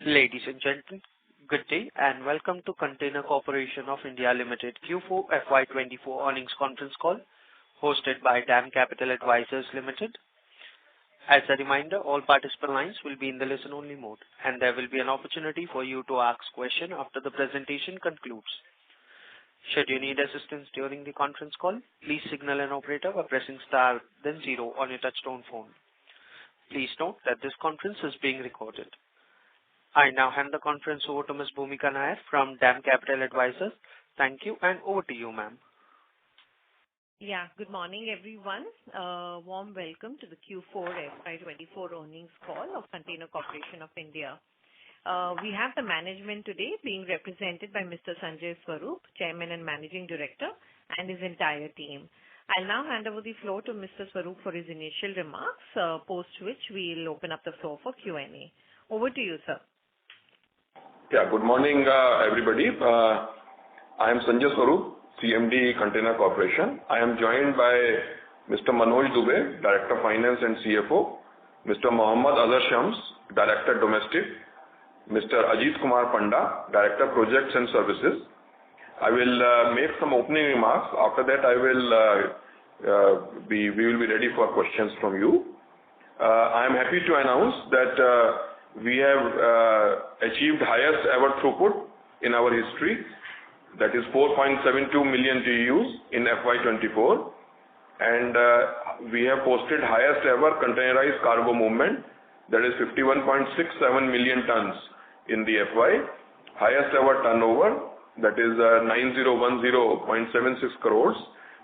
Ladies and gentlemen, good day and welcome to Container Corporation of India Limited Q4 FY24 earnings conference call hosted by DAM Capital Advisors Limited. As a reminder, all participant lines will be in the listen-only mode and there will be an opportunity for you to ask questions after the presentation concludes. Should you need assistance during the conference call, please signal an operator by pressing star then 0 on your touchtone phone. Please note that this conference is being recorded. I now hand the conference over to Ms. Bhumika Nair from DAM Capital Advisors. Thank you and over to you, ma'am. Yeah, good morning everyone. Warm welcome to the Q4 FY24 earnings call of Container Corporation of India. We have the management today being represented by Mr. Sanjay Swarup, Chairman and Managing Director, and his entire team. I'll now hand over the floor to Mr. Swarup for his initial remarks, post which we'll open up the floor for Q&A. Over to you, sir. Yeah, good morning, everybody. I am Sanjay Swarup, CMD Container Corporation. I am joined by Mr. Manoj Dubey, Director Finance and CFO, Mr. Mohammad Azhar Shams, Director Domestic, Mr. Ajit Kumar Panda, Director Projects and Services. I will make some opening remarks. After that, we will be ready for questions from you. I am happy to announce that we have achieved highest ever throughput in our history, that is 4.72 million TEUs in FY24, and we have posted highest ever containerized cargo movement, that is 51.67 million tons in the FY, highest ever turnover, that is 9010.76 crores.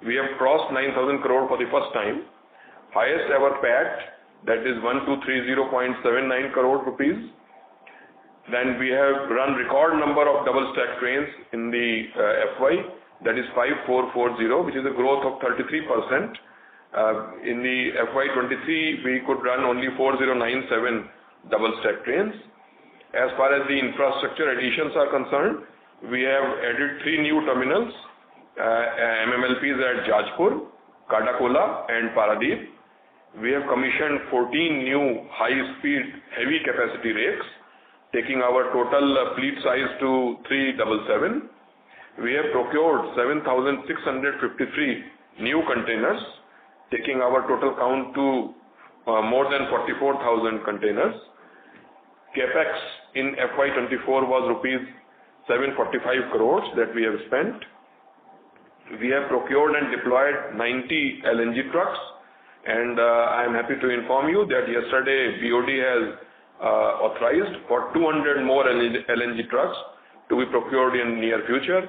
We have crossed 9,000 crore for the first time, highest ever PAT, that is 1230.79 crore rupees. Then we have run record number of double stack trains in the FY, that is 5440, which is a growth of 33%. In the FY23, we could run only 4097 double stack trains. As far as the infrastructure additions are concerned, we have added 3 new terminals, MMLPs at Jajpur, Kadakola and Paradip. We have commissioned 14 new high-speed heavy capacity rakes, taking our total fleet size to 377. We have procured 7,653 new containers, taking our total count to more than 44,000 containers. Capex in FY24 was rupees 745 crores that we have spent. We have procured and deployed 90 LNG trucks. And I am happy to inform you that yesterday BOD has authorized for 200 more LNG trucks to be procured in near future,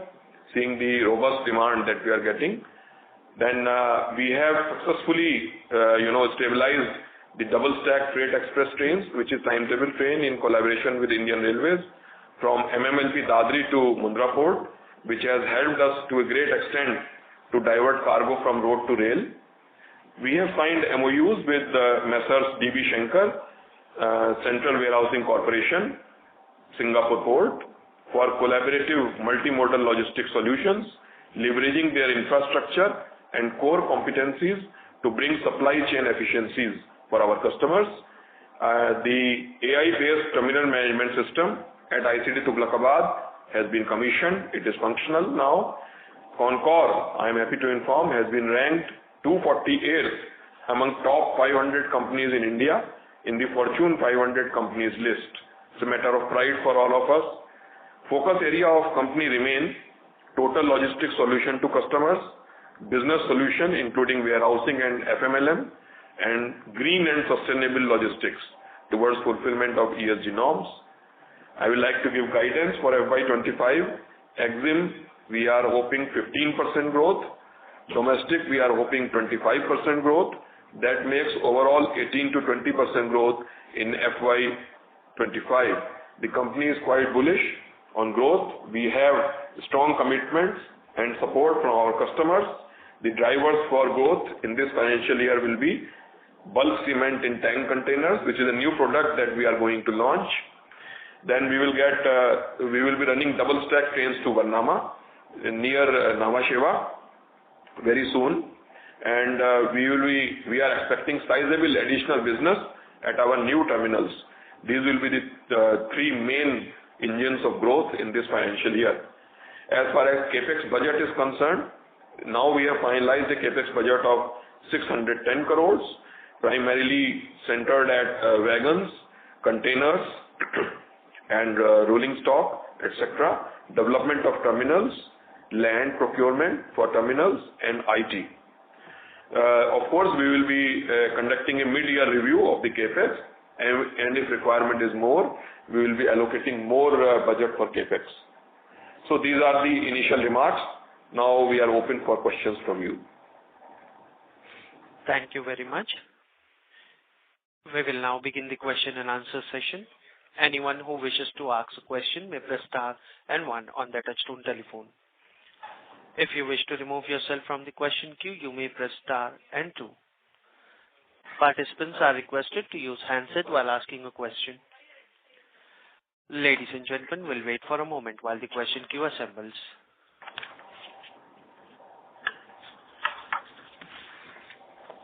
seeing the robust demand that we are getting. Then we have successfully, stabilized the double stack freight express trains, which is timetable train in collaboration with Indian Railways from MMLP Dadri to Mundra Port, which has helped us to a great extent to divert cargo from road to rail. We have signed MOUs with Messrs. DB Shankar, Central Warehousing Corporation, Singapore Port, for collaborative multimodal logistics solutions, leveraging their infrastructure and core competencies to bring supply chain efficiencies for our customers. The AI-based terminal management system at ICD Tughlakabad has been commissioned. It is functional now. Concall, I am happy to inform, has been ranked 248th among top 500 companies in India in the Fortune 500 companies list. It's a matter of pride for all of us. Focus area of company remains total logistics solution to customers, business solution including warehousing and FMLM, and green and sustainable logistics towards fulfillment of ESG norms. I would like to give guidance for FY25. EXIM, we are hoping 15% growth. Domestic, we are hoping 25% growth. That makes overall 18 to 20% growth in FY25. The company is quite bullish on growth. We have strong commitments and support from our customers. The drivers for growth in this financial year will be bulk cement in tank containers, which is a new product that we are going to launch. Then we will be running double stack trains to Varnama near Nhava Sheva very soon, and we are expecting sizable additional business at our new terminals. These will be the three main engines of growth in this financial year. As far as capex budget is concerned, now we have finalized the capex budget of 610 crores, primarily centered at wagons, containers, and rolling stock, etc., development of terminals, land procurement for terminals, and IT. Of course, we will be conducting a mid-year review of the capex, and if requirement is more, we will be allocating more budget for capex. So these are the initial remarks. Now we are open for questions from you. Thank you very much. We will now begin the question and answer session. Anyone who wishes to ask a question may press star and one on their touchtone telephone. If you wish to remove yourself from the question queue, you may press star and two. Participants are requested to use handset while asking a question. Ladies and gentlemen, we'll wait for a moment while the question queue assembles.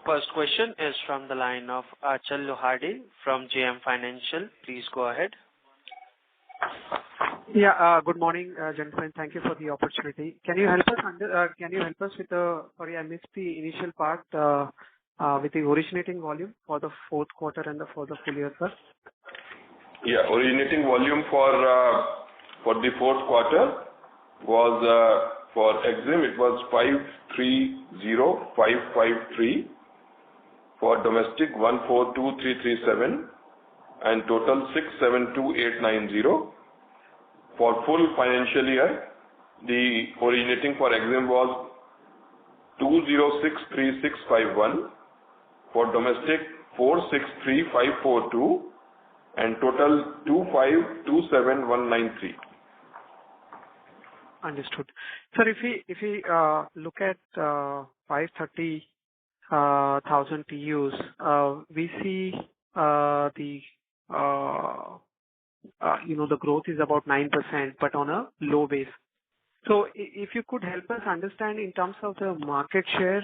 First question is from the line of Achal Lohade from JM Financial. Please go ahead. Yeah, good morning, gentlemen. Thank you for the opportunity. Can you help us with sorry, I missed the initial part with the originating volume for the fourth quarter and for the full year, sir? Yeah, originating volume for the fourth quarter was for EXIM it was 530,553. For domestic 142,337 and total 672,890. For full financial year, the originating for EXIM was 206,3651. For domestic 463,542 and total 252,7193. Understood. Sir, if we look at 530,000 TEUs, we see the growth is about 9%, but on a low base. So if you could help us understand in terms of the market share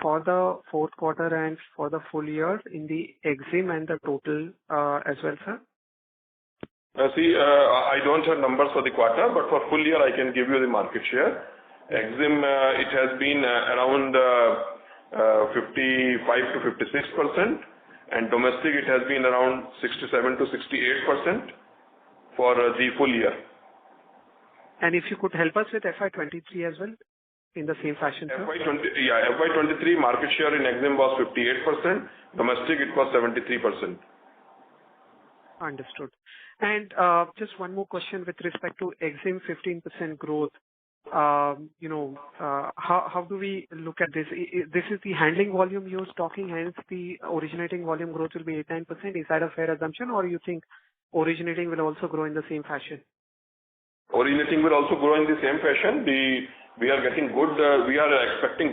for the fourth quarter and for the full year in the EXIM and the total as well, sir? I don't have numbers for the quarter, but for full year I can give you the market share. EXIM, it has been around 55 to 56%, and domestic it has been around 67 to 68% for the full year. And if you could help us with FY23 as well, in the same fashion, sir? FY23 market share in EXIM was 58%, domestic it was 73%. Understood. And just one more question with respect to EXIM 15% growth. How do we look at this? This is the handling volume you're talking, hence the originating volume growth will be 8-9%. Is that a fair assumption, or you think originating will also grow in the same fashion? Originating will also grow in the same fashion. We are expecting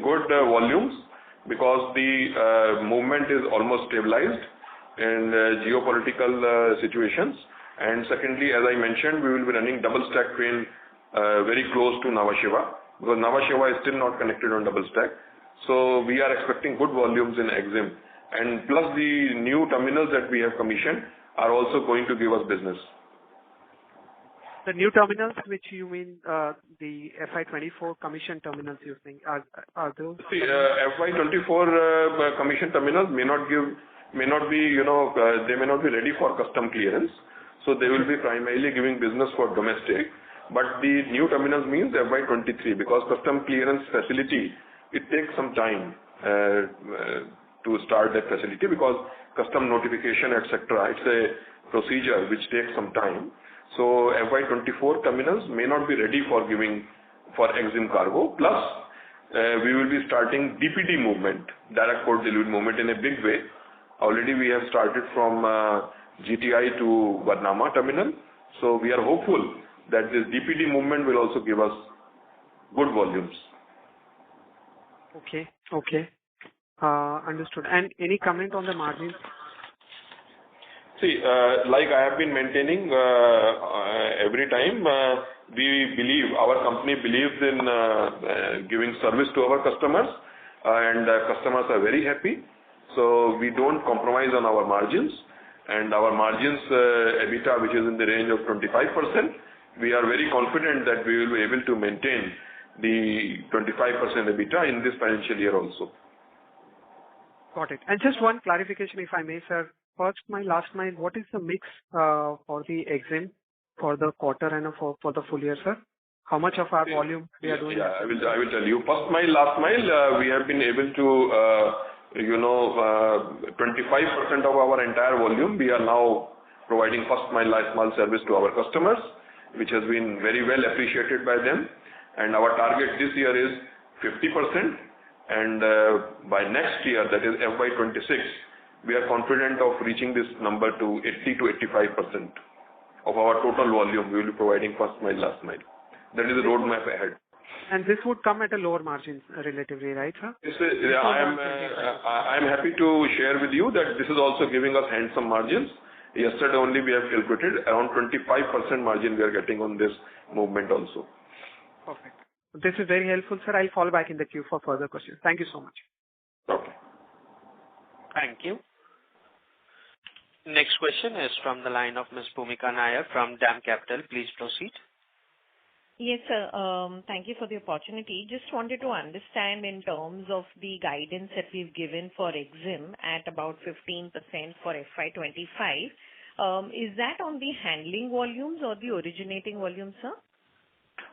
good volumes because the movement is almost stabilized in geopolitical situations. And secondly, as I mentioned, we will be running double stack train very close to Nhava Sheva, because Nhava Sheva is still not connected on double stack. So we are expecting good volumes in EXIM, and plus the new terminals that we have commissioned are also going to give us business. The new terminals, which you mean the FY24 commission terminals, you think are those? See, FY24 commission terminals may not be ready for custom clearance, so they will be primarily giving business for domestic. But the new terminals means FY23, because custom clearance facility, it takes some time to start that facility, because custom notification, etc. It's a procedure which takes some time. So FY24 terminals may not be ready for giving for EXIM cargo. Plus, we will be starting DPD movement, direct port delivery movement, in a big way. Already we have started from GTI to Varnama terminal. So we are hopeful that this DPD movement will also give us good volumes. Okay. Understood. And any comment on the margins? See, like I have been maintaining every time, our company believes in giving service to our customers, and customers are very happy. So we don't compromise on our margins. and our margins, EBITDA, which is in the range of 25%, we are very confident that we will be able to maintain the 25% EBITDA in this financial year also. Got it. And just one clarification, if I may, sir. First mile, last mile, what is the mix for the EXIM for the quarter and for the full year, sir? How much of our volume we are doing? Yeah, I will tell you. First mile, last mile, we have been able to, 25% of our entire volume, we are now providing first mile, last mile service to our customers, which has been very well appreciated by them. And our target this year is 50%. And by next year, that is FY26, we are confident of reaching this number to 80 to 85% of our total volume. We will be providing first mile, last mile. That is the roadmap ahead. And this would come at a lower margin relatively, right, sir? I am happy to share with you that this is also giving us handsome margins. Yesterday only we have calculated around 25% margin we are getting on this movement also. Perfect. This is very helpful, sir. I'll fall back in the queue for further questions. Thank you so much. Okay. Thank you. Next question is from the line of Ms. Bhumika Nair from DAM Capital. Please proceed. Yes, sir. Thank you for the opportunity. Just wanted to understand in terms of the guidance that we've given for EXIM at about 15% for FY25. Is that on the handling volumes or the originating volumes, sir?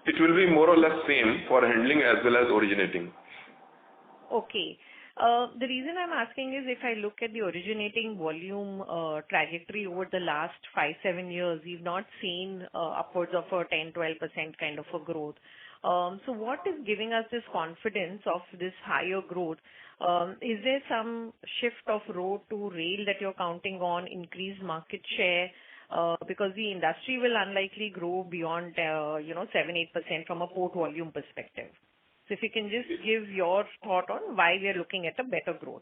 It will be more or less same for handling as well as originating. Okay. The reason I'm asking is if I look at the originating volume trajectory over the last 5-7 years, we've not seen upwards of a 10-12% kind of a growth. So what is giving us this confidence of this higher growth? Is there some shift of road to rail that you're counting on, increased market share? Because the industry will unlikely grow beyond 7-8% from a port volume perspective. So if you can just give your thought on why we are looking at a better growth.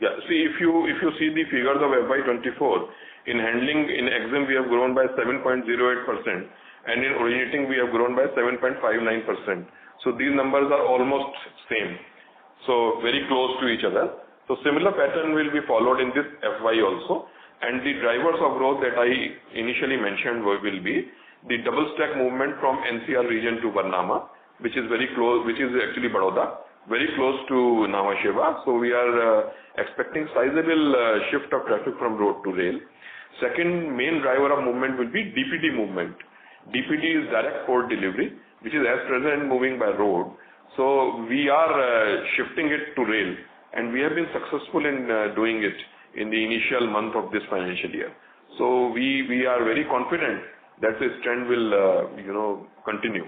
Yeah. See, if you see the figures of FY24, in handling, in EXIM we have grown by 7.08%, and in originating we have grown by 7.59%. So these numbers are almost same. So very close to each other. So similar pattern will be followed in this FY also. And the drivers of growth that I initially mentioned will be the double stack movement from NCR region to Varnama, which is very close, which is actually Baroda, very close to Nhava Sheva. So we are expecting sizable shift of traffic from road to rail. Second main driver of movement will be DPD movement. DPD is direct port delivery, which is as present moving by road. So we are shifting it to rail, and we have been successful in doing it in the initial month of this financial year. So we are very confident that this trend will continue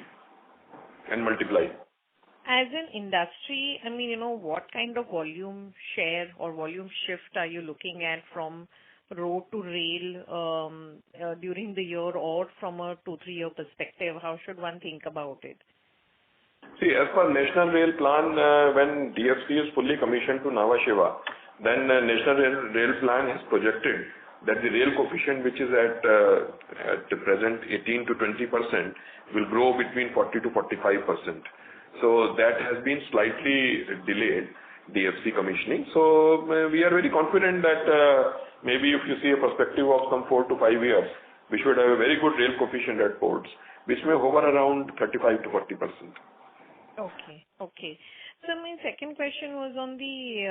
and multiply. As an industry, I mean, what kind of volume share or volume shift are you looking at from road to rail during the year or from a 2-3 year perspective? How should one think about it? See, as per National Rail Plan, when DFC is fully commissioned to Nhava Sheva, then National Rail Plan has projected that the rail coefficient, which is at the present 18 to 20%, will grow between 40 to 45%. So that has been slightly delayed, DFC commissioning. So we are very confident that maybe if you see a perspective of some 4 to 5 years, we should have a very good rail coefficient at ports, which may hover around 35 to 40%. Okay. So my second question was on the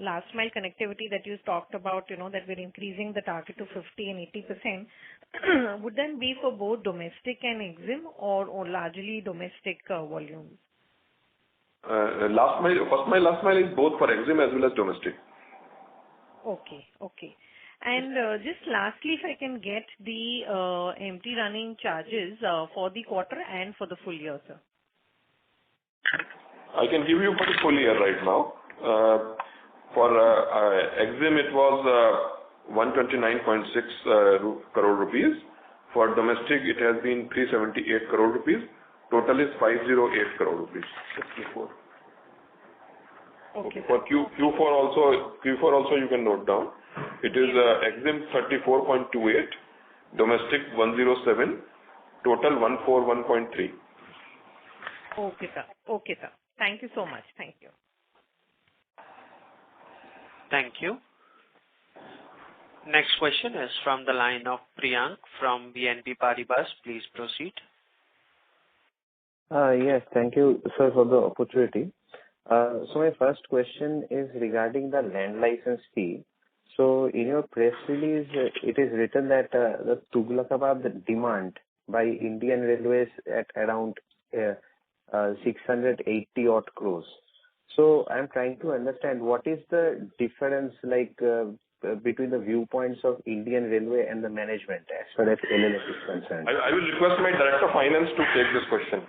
last mile connectivity that you talked about, that we're increasing the target to 50 and 80%. Would that be for both domestic and EXIM or largely domestic volumes? First mile, last mile is both for EXIM as well as domestic. Okay. And just lastly, if I can get the empty running charges for the quarter and for the full year, sir. I can give you for the full year right now. For EXIM, it was 129.6 crore rupees. For domestic, it has been 378 crore rupees. Total is 508 crore rupees. Q4. Okay. For Q4 also you can note down. It is EXIM 34.28, domestic 107, total 141.3. Okay, sir. Thank you so much. Thank you. Next question is from the line of Priyank from BNP Paribas. Please proceed. Yes, thank you, sir, for the opportunity. So my first question is regarding the land license fee. So in your press release, it is written that the Tughlakabad demand by Indian Railways at around 680 odd crores. So I'm trying to understand what is the difference between the viewpoints of Indian Railway and the management as far as LLF is concerned. I will request my Director of Finance to take this question.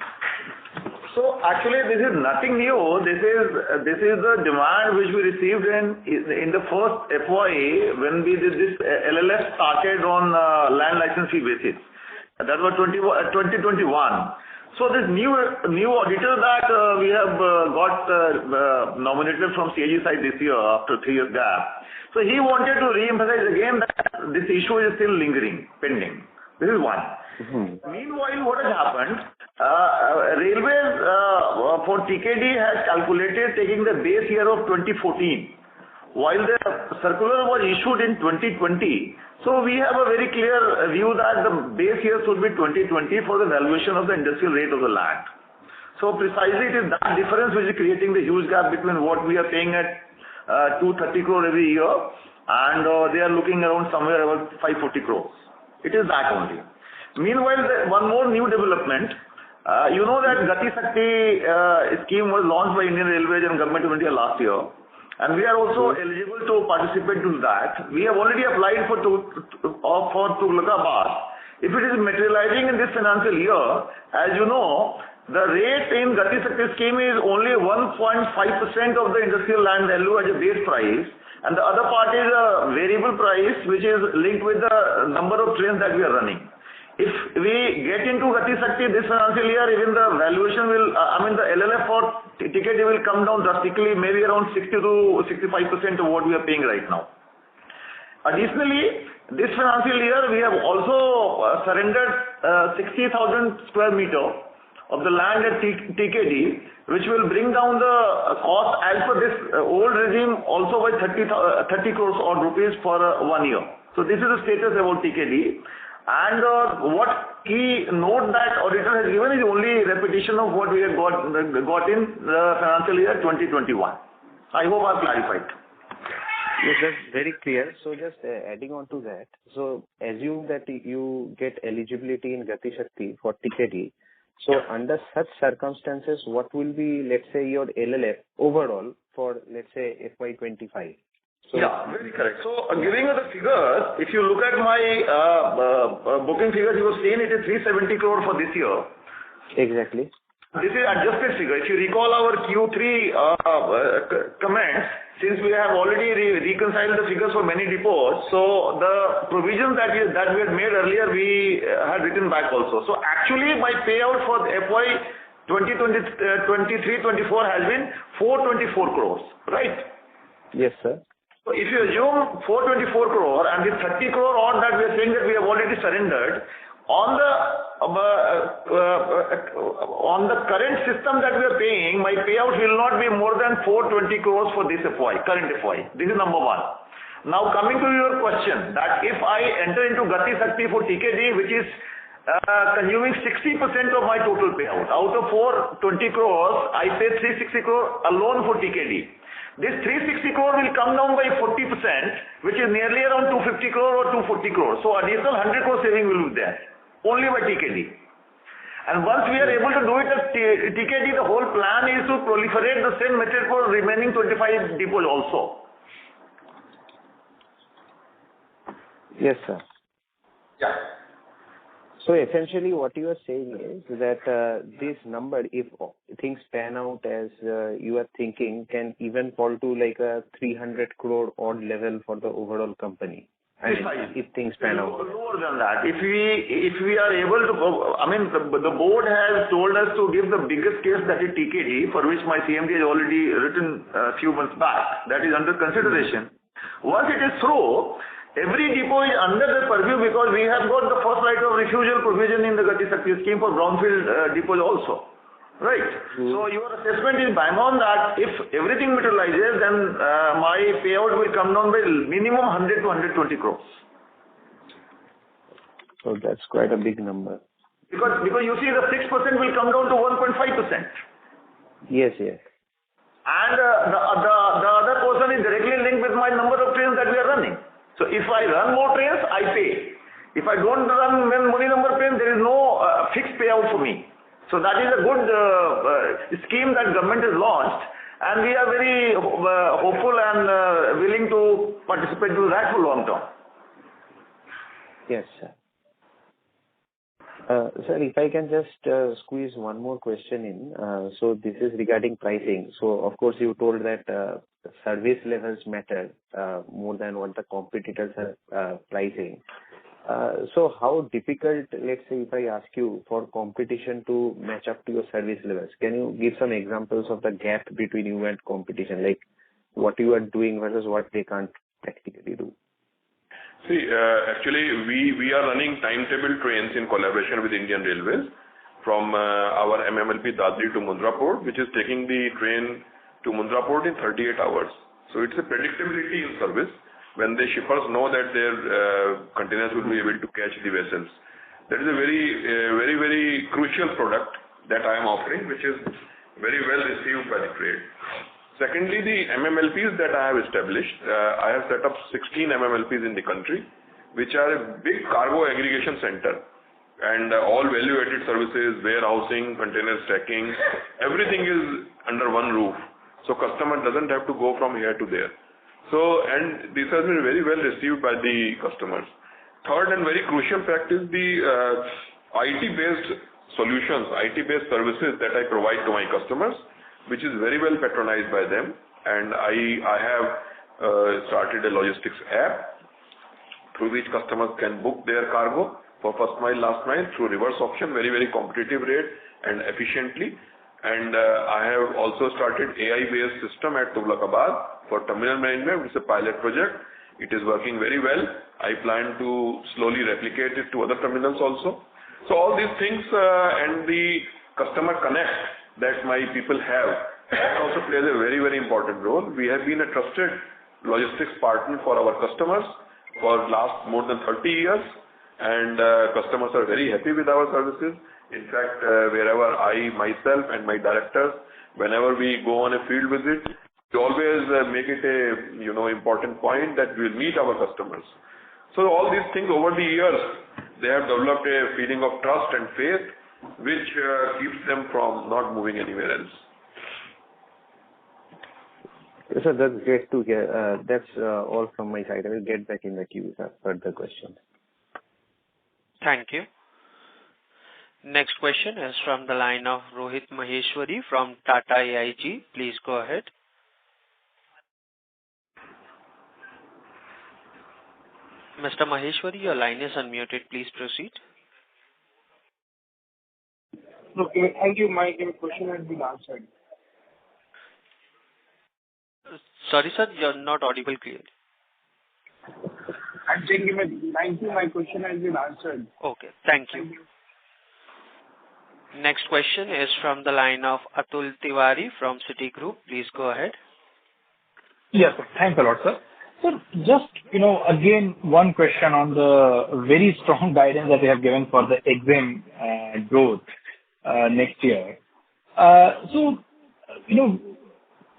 So actually, this is nothing new. This is the demand which we received in the first FY when we did this LLF started on land license fee basis. That was 2021. So this new auditor that we have got nominated from CAG side this year after 3 years gap. So he wanted to re-emphasize again that this issue is still lingering, pending. This is one. Mm-hmm. Meanwhile, what has happened? Railways for TKD has calculated taking the base year of 2014, while the circular was issued in 2020. So we have a very clear view that the base year should be 2020 for the valuation of the industrial rate of the land. So precisely it is that difference which is creating the huge gap between what we are paying at 230 crore every year and they are looking around somewhere about 540 crores. It is that only. Meanwhile, one more new development. You know that Gati Shakti scheme was launched by Indian Railways and Government of India last year. And we are also eligible to participate to that. We have already applied for Tughlakabad. If it is materializing in this financial year, as you know, the rate in Gati Shakti scheme is only 1.5% of the industrial land value as a base price. And the other part is a variable price which is linked with the number of trains that we are running. If we get into Gati Shakti this financial year, even the valuation will, the LLF for TKD will come down drastically, maybe around 60 to 65% of what we are paying right now. Additionally, this financial year we have also surrendered 60,000 square meter of the land at TKD, which will bring down the cost as per this old regime also by 30 crores odd rupees for 1 year. So this is the status about TKD. And what key note that auditor has given is only repetition of what we have got in the financial year 2021. I hope I've clarified. Yes, that's very clear. So just adding on to that, so assume that you get eligibility in Gati Shakti for TKD. So under such circumstances, what will be, let's say, your LLF overall for, let's say, FY25? So, yeah, very correct. So giving you the figures, if you look at my booking figures, you have seen it is 370 crore for this year. Exactly. This is adjusted figure. If you recall our Q3 comments, since we have already reconciled the figures for many depots, so the provisions that we had made earlier, we had written back also. So actually, my payout for FY 2023-24 has been 424 crores, right? Yes, sir. So if you assume 424 crore and the 30 crore odd that we are saying that we have already surrendered, on the current system that we are paying, my payout will not be more than 420 crores for this current FY. This is number one. Now coming to your question, that if I enter into Gati Shakti for TKD, which is consuming 60% of my total payout, out of 420 crores, I pay 360 crore alone for TKD. This 360 crore will come down by 40%, which is nearly around 250 crore or 240 crore. So additional 100 crore saving will be there, only by TKD. And once we are able to do it at TKD, the whole plan is to proliferate the same method for remaining 25 depots also. Yes, sir. Yeah. So essentially what you are saying is that this number, if things pan out as you are thinking, can even fall to like a 300 crore odd level for the overall company. If things pan out. Lower than that. If we are able to, the board has told us to give the biggest case, that is TKD, for which my CMD has already written a few months back. That is under consideration. Once it is through, every depot is under the purview, because we have got the first right of refusal provision in the Gati Shakti scheme for brownfield depots also. Right. So your assessment is bang on that if everything materializes, then my payout will come down by minimum 100 to 120 crores. So that's quite a big number. Because you see the 6% will come down to 1.5%. Yes, yes. And the other portion is directly linked with my number of trains that we are running. So if I run more trains, I pay. If I don't run many number of trains, there is no fixed payout for me. So that is a good scheme that government has launched, and we are very hopeful and willing to participate to that for long term. Yes, sir. Sir, if I can just squeeze one more question in. So this is regarding pricing. So of course you told that service levels matter more than what the competitors are pricing. So how difficult, let's say if I ask you for competition to match up to your service levels, can you give some examples of the gap between you and competition, like what you are doing versus what they can't practically do? See, actually, we are running timetable trains in collaboration with Indian Railways from our MMLP Dadri to Mundra Port, which is taking the train to Mundra Port in 38 hours. So it's a predictability in service when the shippers know that their containers will be able to catch the vessels. That is a very crucial product that I am offering, which is very well received by the trade. Secondly, the MMLPs that I have established, I have set up 16 MMLPs in the country, which are a big cargo aggregation center, and all value-added services, warehousing, container stacking, everything is under one roof. So customer doesn't have to go from here to there. So, and this has been very well received by the customers. Third and very crucial fact is the IT-based solutions, IT-based services that I provide to my customers, which is very well patronized by them. And I have started a logistics app through which customers can book their cargo for first mile, last mile through reverse auction, very competitive rate and efficiently. And I have also started AI-based system at Tughlakabad for terminal management. It's a pilot project. It is working very well. I plan to slowly replicate it to other terminals also. So all these things and the customer connect that my people have, that also plays a very important role. We have been a trusted logistics partner for our customers for last more than 30 years, and customers are very happy with our services. In fact, wherever I myself and my directors, whenever we go on a field visit, we always make it a important point that we will meet our customers. So all these things over the years, they have developed a feeling of trust and faith, which keeps them from not moving anywhere else. Yes, sir, that's great to hear. That's all from my side. I will get back in the queue, sir, for further questions. Thank you. Next question is from the line of Rohit Maheshwari from Tata AIG. Please go ahead. Mr. Maheshwari, your line is unmuted. Please proceed. Okay, thank you. My question has been answered. Sorry, sir, you're not audible clearly. I'm saying, thank you. My question has been answered. Okay, thank you. Next question is from the line of Atul Tiwari from Citigroup. Please go ahead. Yes, sir. Thanks a lot, sir. Sir, just, again, one question on the very strong guidance that you have given for the EXIM growth next year. So,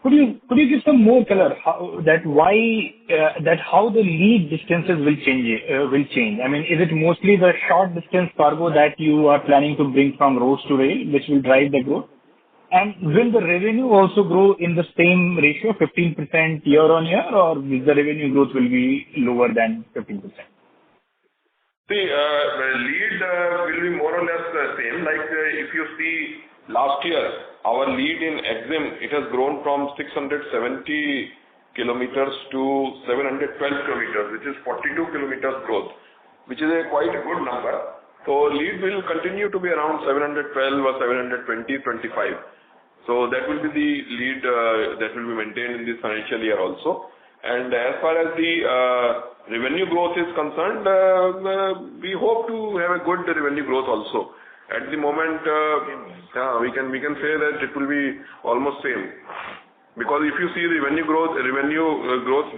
could you give some more color how the lead distances will change? I mean, is it mostly the short distance cargo that you are planning to bring from roads to rail, which will drive the growth? And will the revenue also grow in the same ratio, 15% year on year, or the revenue growth will be lower than 15%? The lead will be more or less the same. Like if you see last year, our lead in EXIM, it has grown from 670 kilometers to 712 kilometers, which is 42 kilometers growth, which is quite a good number. So lead will continue to be around 712 or 720-25. So that will be the lead that will be maintained in this financial year also. And as far as the revenue growth is concerned, we hope to have a good revenue growth also. At the moment, we can say that it will be almost same. Because if you see revenue growth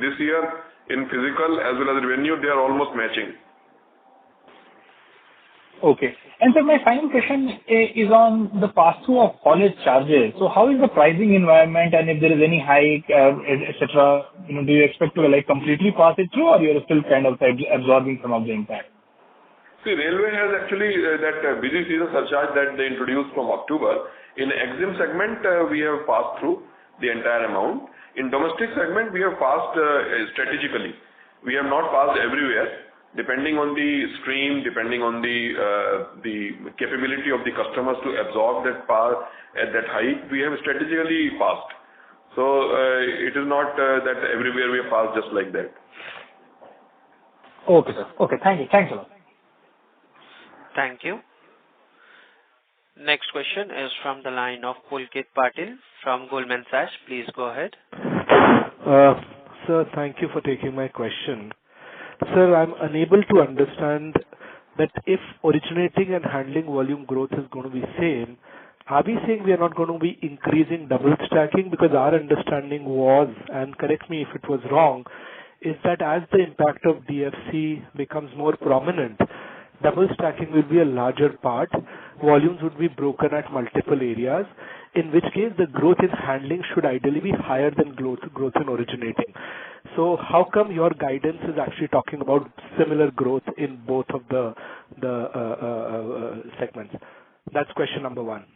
this year in physical as well as revenue, they are almost matching. Okay. And so my final question is on the pass-through of haulage charges. So how is the pricing environment, and if there is any hike, etc., do you expect to completely pass it through, or you're still kind of absorbing some of the impact? See, railway has actually that busy season surcharge that they introduced from October. In EXIM segment, we have passed through the entire amount. In domestic segment, we have passed strategically. We have not passed everywhere. Depending on the stream, depending on the capability of the customers to absorb that that hike, we have strategically passed. So it is not that everywhere we have passed just like that. Okay, sir. Okay, thank you. Thanks a lot. Thank you. Next question is from the line of Pulkit Patil from Goldman Sachs. Please go ahead. Sir, thank you for taking my question. Sir, I'm unable to understand that if originating and handling volume growth is going to be same, are we saying we are not going to be increasing double stacking? Because our understanding was, and correct me if it was wrong, is that as the impact of DFC becomes more prominent, double stacking will be a larger part, volumes would be broken at multiple areas, in which case the growth in handling should ideally be higher than growth in originating. So how come your guidance is actually talking about similar growth in both of the segments? That's question number one.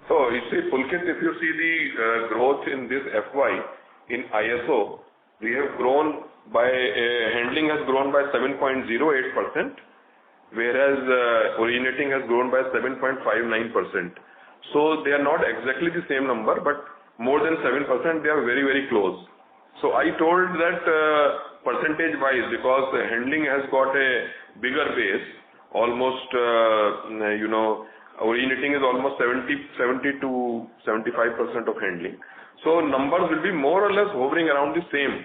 So you see, Pulkit, if you see the growth in this FY in ISO, we have grown by handling has grown by 7.08%, whereas originating has grown by 7.59%. So they are not exactly the same number, but more than 7%, they are very, very close. So I told that percentage-wise, because handling has got a bigger base, almost, originating is almost 70 to 75% of handling. So numbers will be more or less hovering around the same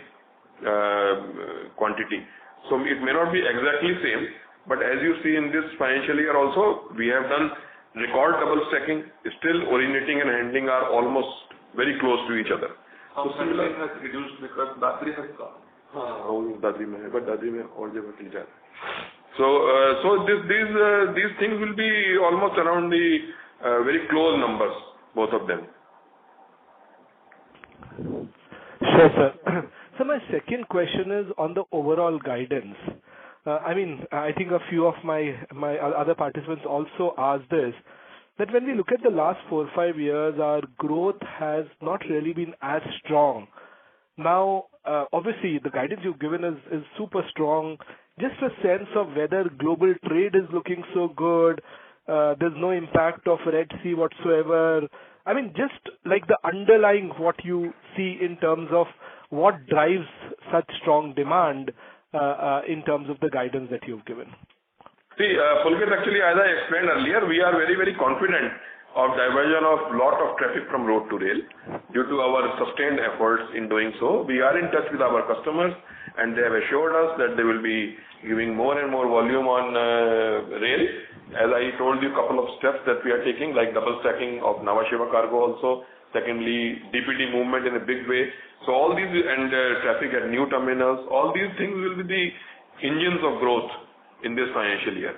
quantity. So it may not be exactly same, but as you see in this financial year also, we have done record double stacking. Still originating and handling are almost very close to each other. So similar has reduced because Dadri has gone. So these things will be almost around the very close numbers, both of them. Sure, sir. So my second question is on the overall guidance. I think a few of my other participants also asked this, that when we look at the last 4 or 5 years, our growth has not really been as strong. Now, obviously, the guidance you've given is super strong. Just a sense of whether global trade is looking so good, there's no impact of Red Sea whatsoever. Just like the underlying what you see in terms of what drives such strong demand in terms of the guidance that you've given. See, Pulkit, actually, as I explained earlier, we are very, very confident of diversion of lot of traffic from road to rail due to our sustained efforts in doing so. We are in touch with our customers, and they have assured us that they will be giving more and more volume on rail. As I told you, a couple of steps that we are taking, like double stacking of Nhava Sheva cargo also. Secondly, DPD movement in a big way. So all these and traffic at new terminals, all these things will be the engines of growth in this financial year.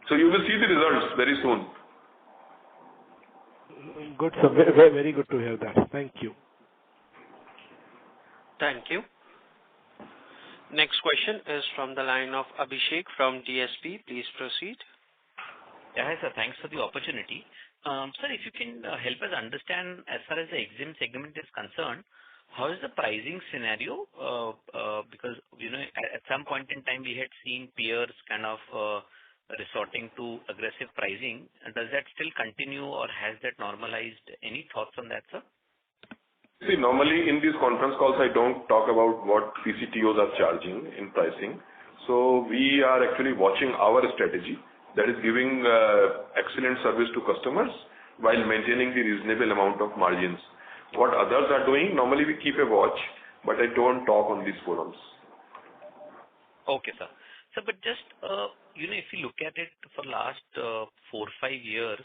So you will see the results very soon. Good, sir. Very, very good to hear that. Thank you. Thank you. Next question is from the line of Abhishek from DSP. Please proceed. Yeah, hi, sir. Thanks for the opportunity. Sir, if you can help us understand as far as the EXIM segment is concerned, how is the pricing scenario? Because, at some point in time, we had seen peers kind of resorting to aggressive pricing. Does that still continue or has that normalized? Any thoughts on that, sir? See, normally in these conference calls, I don't talk about what PCTOs are charging in pricing. So we are actually watching our strategy, that is giving excellent service to customers while maintaining the reasonable amount of margins. What others are doing, normally we keep a watch, but I don't talk on these forums. Okay, sir. So, but just, if you look at it for last 4-5 years,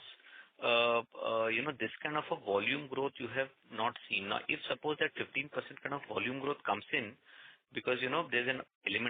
this kind of a volume growth you have not seen. Now, if suppose that 15% kind of volume growth comes in, because, there's an element